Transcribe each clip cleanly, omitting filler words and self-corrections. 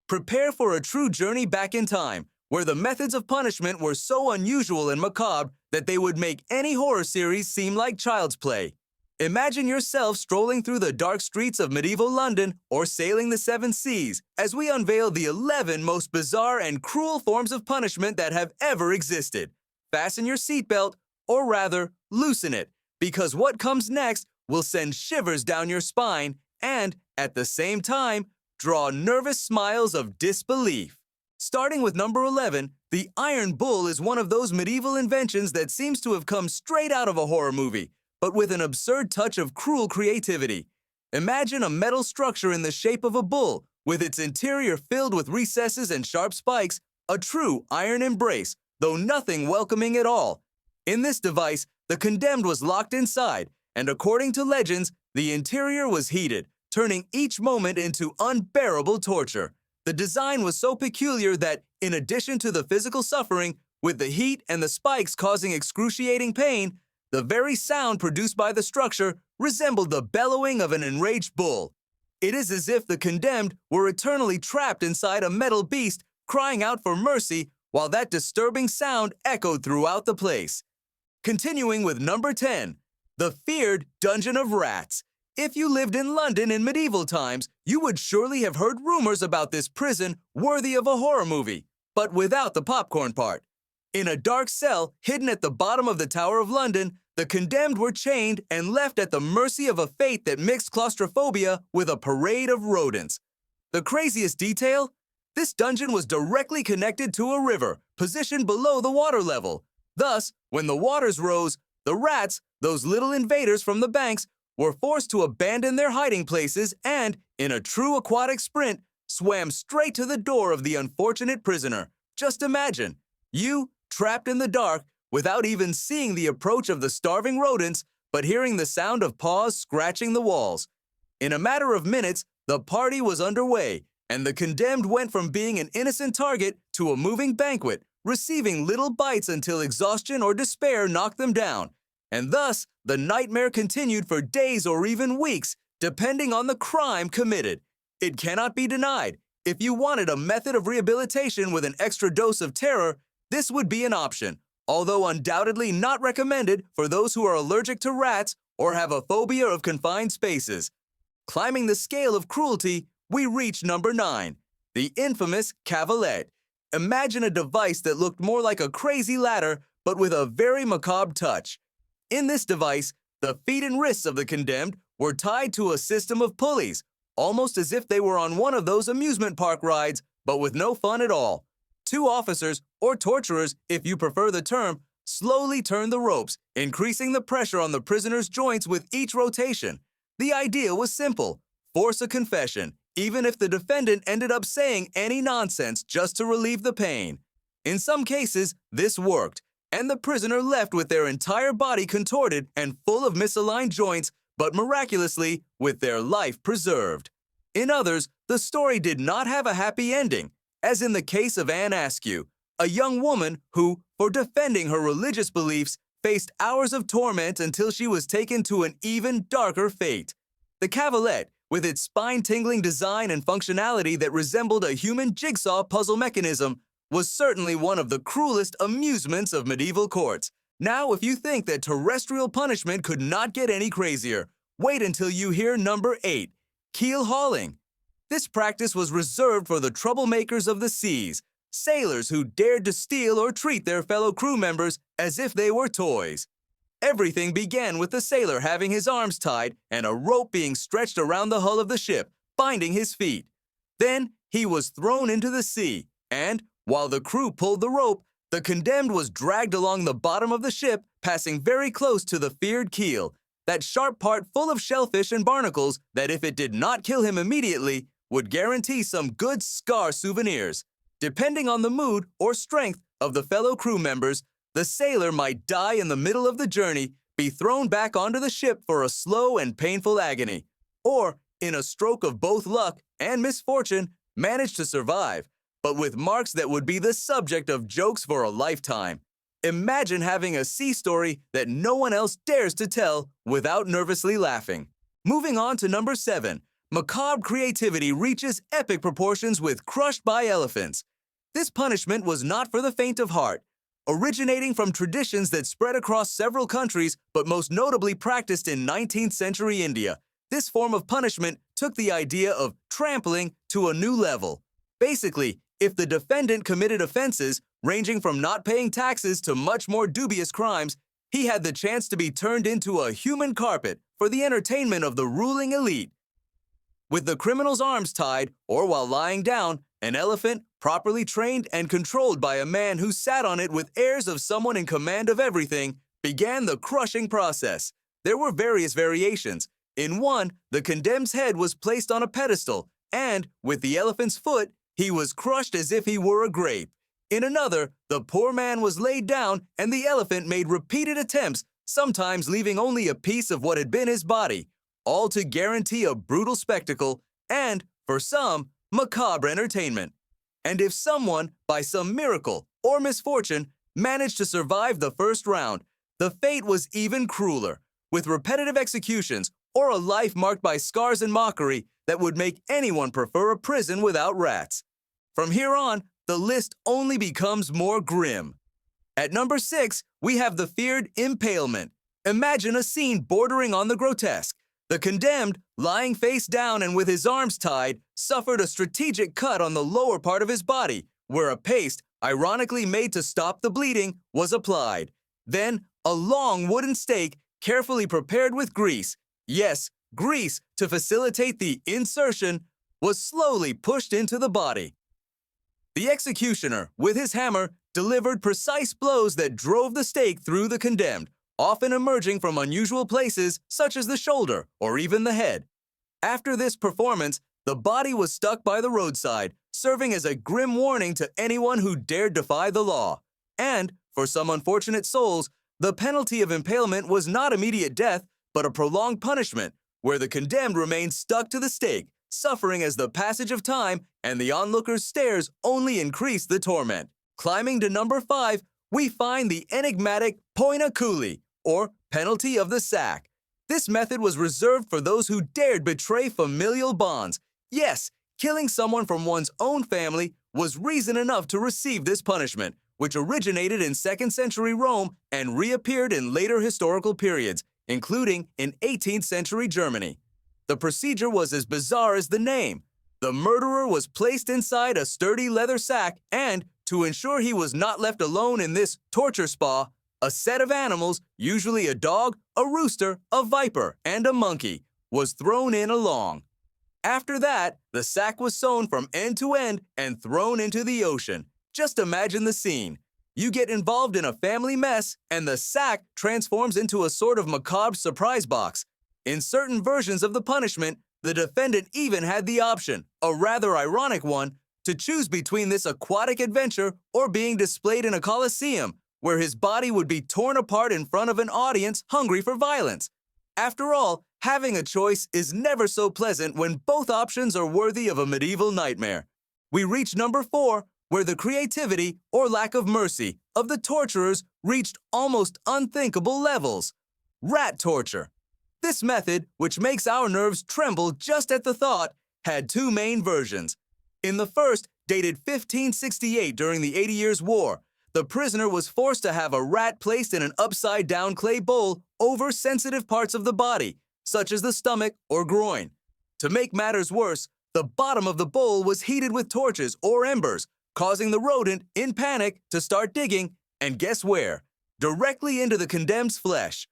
Prepare for a true journey back in time, where the methods of punishment were so unusual and macabre that they would make any horror series seem like child's play. Imagine yourself strolling through the dark streets of medieval London or sailing the seven seas as we unveil the 11 most bizarre and cruel forms of punishment that have ever existed. Fasten your seatbelt, or rather, loosen it, because what comes next will send shivers down your spine and, at the same time, draw nervous smiles of disbelief. Starting with number 11, the Iron Bull is one of those medieval inventions that seems to have come straight out of a horror movie, but with an absurd touch of cruel creativity. Imagine a metal structure in the shape of a bull, with its interior filled with recesses and sharp spikes, a true iron embrace, though nothing welcoming at all. In this device, the condemned was locked inside, and according to legends, the interior was heated, turning each moment into unbearable torture. The design was so peculiar that, in addition to the physical suffering, with the heat and the spikes causing excruciating pain, the very sound produced by the structure resembled the bellowing of an enraged bull. It is as if the condemned were eternally trapped inside a metal beast, crying out for mercy, while that disturbing sound echoed throughout the place. Continuing with number 10, the feared Dungeon of Rats. If you lived in London in medieval times, you would surely have heard rumors about this prison worthy of a horror movie, but without the popcorn part. In a dark cell hidden at the bottom of the Tower of London, the condemned were chained and left at the mercy of a fate that mixed claustrophobia with a parade of rodents. The craziest detail? This dungeon was directly connected to a river, positioned below the water level. Thus, when the waters rose, the rats, those little invaders from the banks, were forced to abandon their hiding places and, in a true aquatic sprint, swam straight to the door of the unfortunate prisoner. Just imagine, you, trapped in the dark, without even seeing the approach of the starving rodents, but hearing the sound of paws scratching the walls. In a matter of minutes, the party was underway, and the condemned went from being an innocent target to a moving banquet, receiving little bites until exhaustion or despair knocked them down. And thus, the nightmare continued for days or even weeks, depending on the crime committed. It cannot be denied. If you wanted a method of rehabilitation with an extra dose of terror, this would be an option, although undoubtedly not recommended for those who are allergic to rats or have a phobia of confined spaces. Climbing the scale of cruelty, we reach number 9, the infamous Cavalet. Imagine a device that looked more like a crazy ladder, but with a very macabre touch. In this device, the feet and wrists of the condemned were tied to a system of pulleys, almost as if they were on one of those amusement park rides, but with no fun at all. 2 officers, or torturers if you prefer the term, slowly turned the ropes, increasing the pressure on the prisoner's joints with each rotation. The idea was simple: force a confession, even if the defendant ended up saying any nonsense just to relieve the pain. In some cases, this worked, and the prisoner left with their entire body contorted and full of misaligned joints, but miraculously with their life preserved. In others, the story did not have a happy ending, as in the case of Anne Askew, a young woman who, for defending her religious beliefs, faced hours of torment until she was taken to an even darker fate. The Cavalet, with its spine-tingling design and functionality that resembled a human jigsaw puzzle mechanism, was certainly one of the cruelest amusements of medieval courts. Now, if you think that terrestrial punishment could not get any crazier, wait until you hear number 8, keel hauling. This practice was reserved for the troublemakers of the seas, sailors who dared to steal or treat their fellow crew members as if they were toys. Everything began with the sailor having his arms tied and a rope being stretched around the hull of the ship, binding his feet. Then he was thrown into the sea, and, while the crew pulled the rope, the condemned was dragged along the bottom of the ship, passing very close to the feared keel, that sharp part full of shellfish and barnacles that, if it did not kill him immediately, would guarantee some good scar souvenirs. Depending on the mood or strength of the fellow crew members, the sailor might die in the middle of the journey, be thrown back onto the ship for a slow and painful agony, or, in a stroke of both luck and misfortune, manage to survive, but with marks that would be the subject of jokes for a lifetime. Imagine having a sea story that no one else dares to tell without nervously laughing. Moving on to number 7, macabre creativity reaches epic proportions with crushed by elephants. This punishment was not for the faint of heart. Originating from traditions that spread across several countries, but most notably practiced in 19th century India, this form of punishment took the idea of trampling to a new level. Basically, if the defendant committed offenses ranging from not paying taxes to much more dubious crimes, he had the chance to be turned into a human carpet for the entertainment of the ruling elite. With the criminal's arms tied, or while lying down, an elephant, properly trained and controlled by a man who sat on it with airs of someone in command of everything, began the crushing process. There were various variations. In one, the condemned's head was placed on a pedestal, and, with the elephant's foot, he was crushed as if he were a grape. In another, the poor man was laid down, and the elephant made repeated attempts, sometimes leaving only a piece of what had been his body, all to guarantee a brutal spectacle and, for some, macabre entertainment. And if someone, by some miracle or misfortune, managed to survive the first round, the fate was even crueler, with repetitive executions or a life marked by scars and mockery that would make anyone prefer a prison without rats. From here on, the list only becomes more grim. At number 6, we have the feared impalement. Imagine a scene bordering on the grotesque. The condemned, lying face down and with his arms tied, suffered a strategic cut on the lower part of his body, where a paste, ironically made to stop the bleeding, was applied. Then, a long wooden stake, carefully prepared with grease, yes, grease to facilitate the insertion, was slowly pushed into the body. The executioner, with his hammer, delivered precise blows that drove the stake through the condemned, often emerging from unusual places such as the shoulder or even the head. After this performance, the body was stuck by the roadside, serving as a grim warning to anyone who dared defy the law. And, for some unfortunate souls, the penalty of impalement was not immediate death, but a prolonged punishment, where the condemned remained stuck to the stake, suffering as the passage of time and the onlookers' stares only increased the torment. Climbing to number 5, we find the enigmatic poina coeli, or penalty of the sack. This method was reserved for those who dared betray familial bonds. Yes, killing someone from one's own family was reason enough to receive this punishment, which originated in 2nd century Rome and reappeared in later historical periods, including in 18th century Germany. The procedure was as bizarre as the name. The murderer was placed inside a sturdy leather sack and, to ensure he was not left alone in this torture spa, a set of animals, usually a dog, a rooster, a viper, and a monkey, was thrown in along. After that, the sack was sewn from end to end and thrown into the ocean. Just imagine the scene. You get involved in a family mess, and the sack transforms into a sort of macabre surprise box. In certain versions of the punishment, the defendant even had the option, a rather ironic one, to choose between this aquatic adventure or being displayed in a coliseum, where his body would be torn apart in front of an audience hungry for violence. After all, having a choice is never so pleasant when both options are worthy of a medieval nightmare. We reach number 4, where the creativity or lack of mercy of the torturers reached almost unthinkable levels. Rat torture. This method, which makes our nerves tremble just at the thought, had 2 main versions. In the first, dated 1568 during the 80 Years' War, the prisoner was forced to have a rat placed in an upside-down clay bowl over sensitive parts of the body, such as the stomach or groin. To make matters worse, the bottom of the bowl was heated with torches or embers, causing the rodent, in panic, to start digging, and guess where? Directly into the condemned's flesh.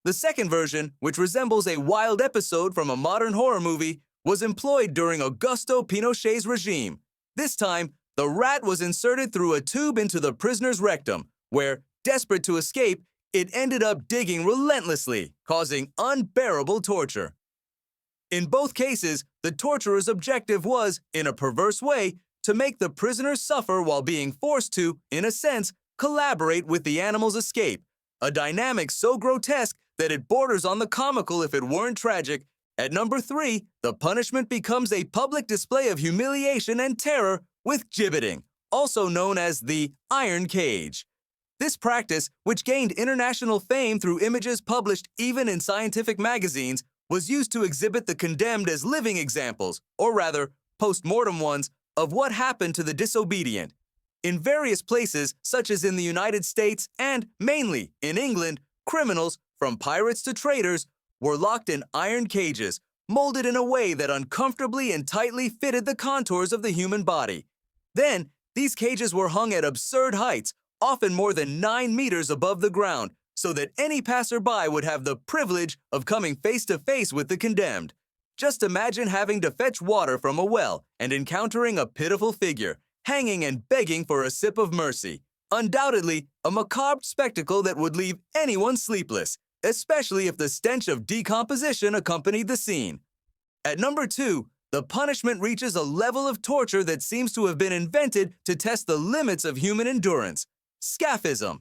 The second version, which resembles a wild episode from a modern horror movie, was employed during Augusto Pinochet's regime. This time, the rat was inserted through a tube into the prisoner's rectum, where, desperate to escape, it ended up digging relentlessly, causing unbearable torture. In both cases, the torturer's objective was, in a perverse way, to make the prisoner suffer while being forced to, in a sense, collaborate with the animal's escape, a dynamic so grotesque that it borders on the comical if it weren't tragic. At number 3, the punishment becomes a public display of humiliation and terror with gibbeting, also known as the iron cage. This practice, which gained international fame through images published even in scientific magazines, was used to exhibit the condemned as living examples, or rather, post-mortem ones, of what happened to the disobedient. In various places, such as in the United States and, mainly, in England, criminals, from pirates to traitors, were locked in iron cages, molded in a way that uncomfortably and tightly fitted the contours of the human body. Then, these cages were hung at absurd heights, often more than 9 meters above the ground, so that any passerby would have the privilege of coming face to face with the condemned. Just imagine having to fetch water from a well and encountering a pitiful figure, hanging and begging for a sip of mercy. Undoubtedly, a macabre spectacle that would leave anyone sleepless, especially if the stench of decomposition accompanied the scene. At number 2, the punishment reaches a level of torture that seems to have been invented to test the limits of human endurance: scaphism.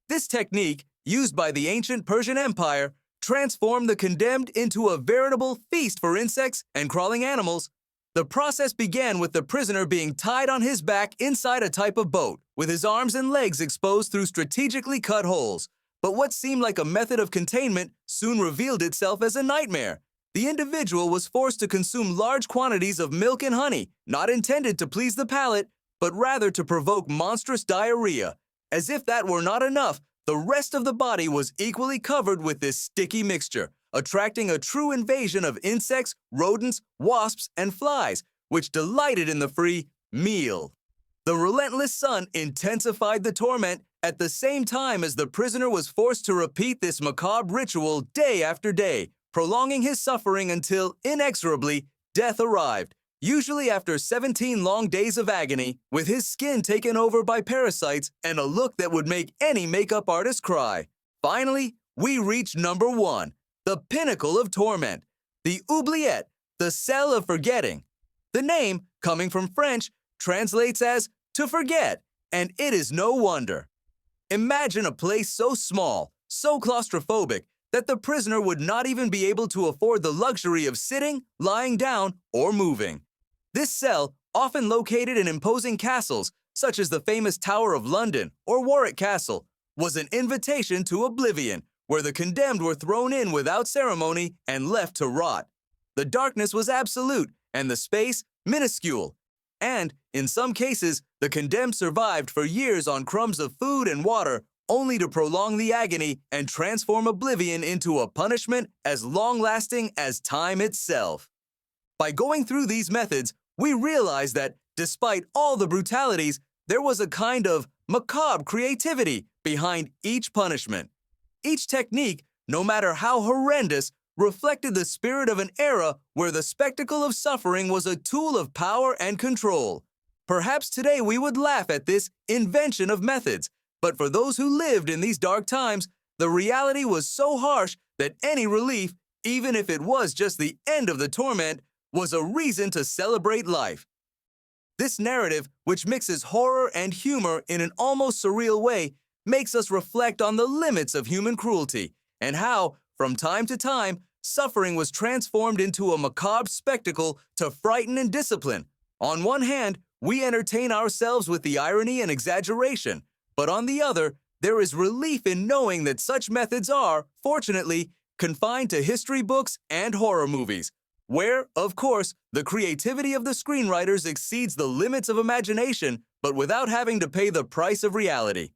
This technique, used by the ancient Persian Empire, transformed the condemned into a veritable feast for insects and crawling animals. The process began with the prisoner being tied on his back inside a type of boat, with his arms and legs exposed through strategically cut holes. But what seemed like a method of containment soon revealed itself as a nightmare. The individual was forced to consume large quantities of milk and honey, not intended to please the palate, but rather to provoke monstrous diarrhea. As if that were not enough, the rest of the body was equally covered with this sticky mixture, attracting a true invasion of insects, rodents, wasps, and flies, which delighted in the free meal. The relentless sun intensified the torment at the same time as the prisoner was forced to repeat this macabre ritual day after day, prolonging his suffering until, inexorably, death arrived, usually after 17 long days of agony, with his skin taken over by parasites and a look that would make any makeup artist cry. Finally, we reach number 1, the pinnacle of torment, the oubliette, the cell of forgetting. The name, coming from French, translates as to forget, and it is no wonder. Imagine a place so small, so claustrophobic, that the prisoner would not even be able to afford the luxury of sitting, lying down, or moving. This cell, often located in imposing castles, such as the famous Tower of London or Warwick Castle, was an invitation to oblivion, where the condemned were thrown in without ceremony and left to rot. The darkness was absolute and the space minuscule. And, in some cases, the condemned survived for years on crumbs of food and water, only to prolong the agony and transform oblivion into a punishment as long-lasting as time itself. By going through these methods, we realize that, despite all the brutalities, there was a kind of macabre creativity behind each punishment. Each technique, no matter how horrendous, reflected the spirit of an era where the spectacle of suffering was a tool of power and control. Perhaps today we would laugh at this invention of methods, but for those who lived in these dark times, the reality was so harsh that any relief, even if it was just the end of the torment, was a reason to celebrate life. This narrative, which mixes horror and humor in an almost surreal way, makes us reflect on the limits of human cruelty and how, from time to time, suffering was transformed into a macabre spectacle to frighten and discipline. On one hand, we entertain ourselves with the irony and exaggeration, but on the other, there is relief in knowing that such methods are, fortunately, confined to history books and horror movies, where, of course, the creativity of the screenwriters exceeds the limits of imagination, but without having to pay the price of reality.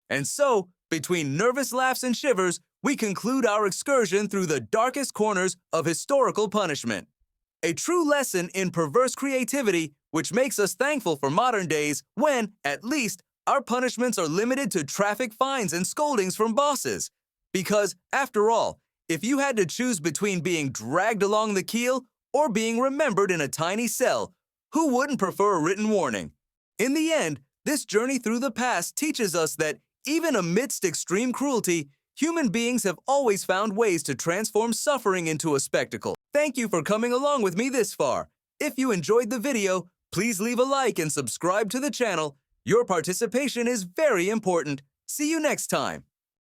And so, between nervous laughs and shivers, we conclude our excursion through the darkest corners of historical punishment. A true lesson in perverse creativity, which makes us thankful for modern days when, at least, our punishments are limited to traffic fines and scoldings from bosses. Because, after all, if you had to choose between being dragged along the keel or being remembered in a tiny cell, who wouldn't prefer a written warning? In the end, this journey through the past teaches us that, even amidst extreme cruelty, human beings have always found ways to transform suffering into a spectacle. Thank you for coming along with me this far. If you enjoyed the video, please leave a like and subscribe to the channel. Your participation is very important. See you next time.